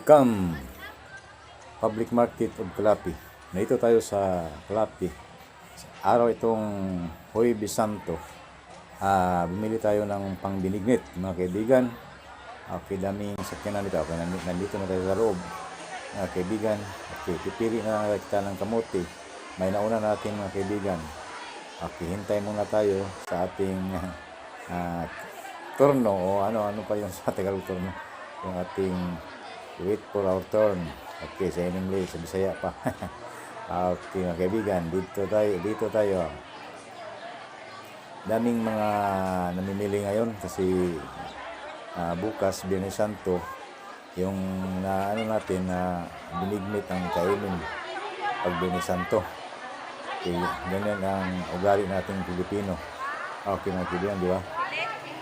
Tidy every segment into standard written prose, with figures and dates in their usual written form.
Welcome, Public Market of Calapi. Nandito tayo sa Calapi. Araw itong Huwebes Santo. Bumili tayo ng pangbinignit, mga kaibigan. Okay, daming sakyanan dito. Okay, nandito na tayo sa loob. Mga kaibigan, okay, pipili na kita ng kamote. May nauna natin, mga kaibigan. Okay, hintay muna tayo sa ating turno o ano pa yung sa Tagalog turno. Yung ating wait for our turn. Okay, sa English, sa Bisaya pa. Okay, mga kaibigan, dito tayo. Daming mga namimili ngayon kasi bukas, Biyernes Santo, yung natin na binignit ang kainin pag Biyernes Santo. Okay, ganyan ang ugali nating Pilipino. Okay, mga kaibigan, di ba?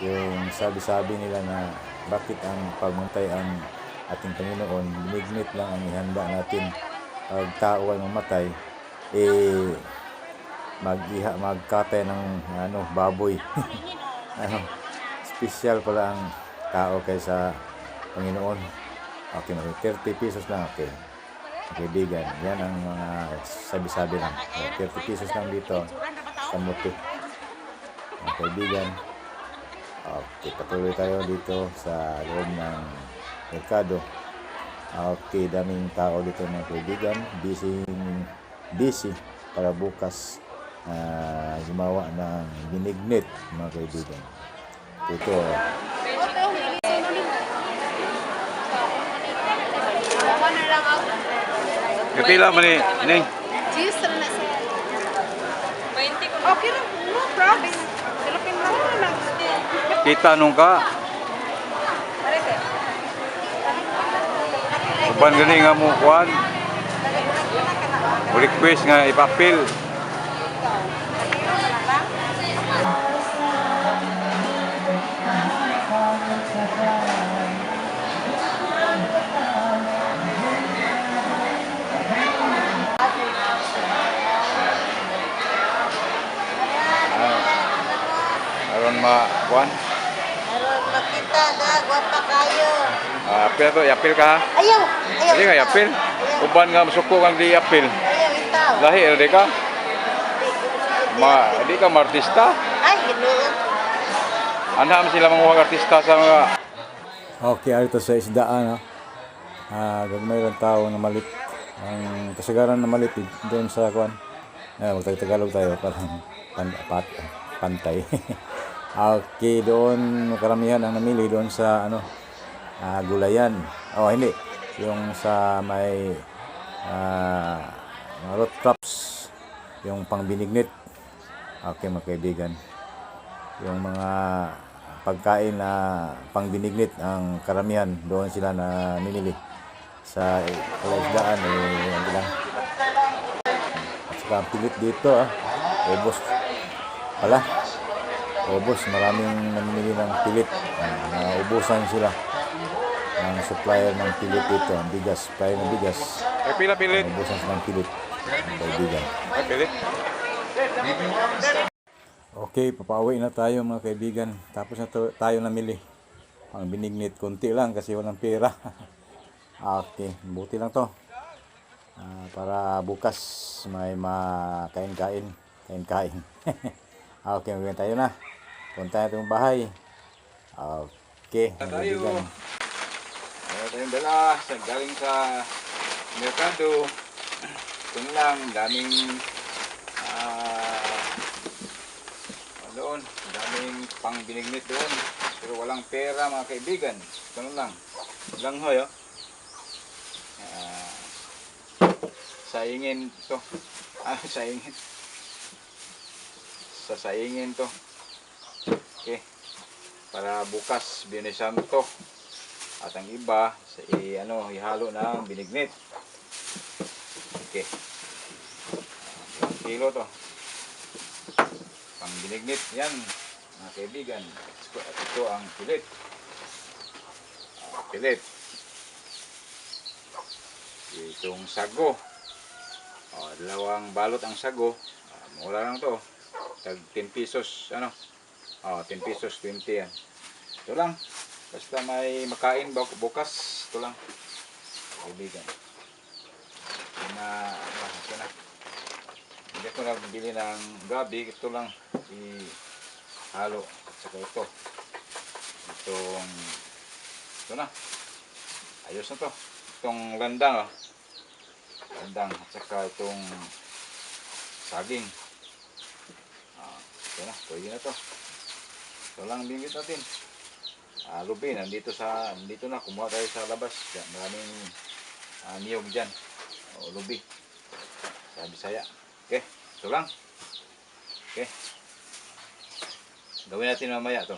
Yung sabi-sabi nila na bakit ang pagmuntay ang ating Panginoon, binignit lang ang ihanda natin. Pag tao ay mamatay, magkatay ng baboy. Special pala ang tao kaysa Panginoon. Okay, 30 pesos lang. Okay, kaibigan, yan ang mga sabi-sabi lang. 30 pesos lang dito sa muti. Mga kaibigan, okay, patuloy tayo dito sa loob ng merkado. Okay, daming tao dito, mga kaibigan. Busy para bukas gumawa ng binignit, mga kaibigan. Ito. Kapila man ni. Okay lang, no problem. Silapin lang lang. Kita nung ka. Uban gani nga mo kuan. Request nga ipapil. Aron kuan. Aron makita na, gwapa kayo. Apil to, yapil ka ha? Ayaw, ayaw. Hindi nga yapil. Uban nga masuko kang di yapil. Ayaw, itaw. Lahi di ka? Di ka martista? Ay, ganoon. Ana sila mga artista sa mga. Okay, ito sa isdaan. Gagmay lang tao na malit. Ang kasagaran na malit doon sa kuan. Magtagalog tayo parang pantay. Okay, doon karamihan ang namili doon sa gulayan. Hindi. Yung sa may root crops, yung pangbinignit. Okay, mga kaibigan. Yung mga pagkain na pangbinignit ang karamihan doon sila na ninili sa isdaan ang bilang. At saka ang pilit dito ubos pala. Ubos, maraming namimili ng pilit. Naubusan sila ang supplier ng pilit dito, ang bigas, supplier ng bigas. Ay pila pilit. Naubusan sila ng pilit, ang kaibigan. Ay pilit. Okay, papauwi na tayo, mga kaibigan. Tapos na tayo namili. Ang binignit, konti lang kasi walang pera. Okay, buti lang to. Para bukas may makain-kain. Kain-kain. Okay, magiging tayo na. Punta na itong bahay. Okay, mga kaibigan. Ayaw tayong dala. Galing sa merkado. Ito lang, daming doon, daming pang binignit doon. Pero walang pera, mga kaibigan. Ito lang. Langhoy, saingin to. Saingin. Sasaingin to. Okay. Para bukas, Biyernes Santo. At ang iba, ihalo ng binignit. Okay. 1 kilo to. Pang binignit yan, mga kaibigan. Ito ang pilit. Pilit. Itong sago. Dalawang balot ang sago. Mura lang to. Tag 10 pesos, 10 pesos, 20 yan. Ito lang. Basta may makain bukas, ito lang. kaibigan. Yun na, ito na. Hindi ko nagbili ng gabi, ito lang ihalo. At saka ito. Ito na. Ayos na to. Itong landang, landang. At saka itong saging. Ito na, pwede na to. Ito lang bingit natin. Lubi, nandito na, kumuha tayo sa labas. Yan, maraming niyog dyan. Lubi. Sa Bisaya. Okay, ito lang. Okay. Gawin natin mamaya to.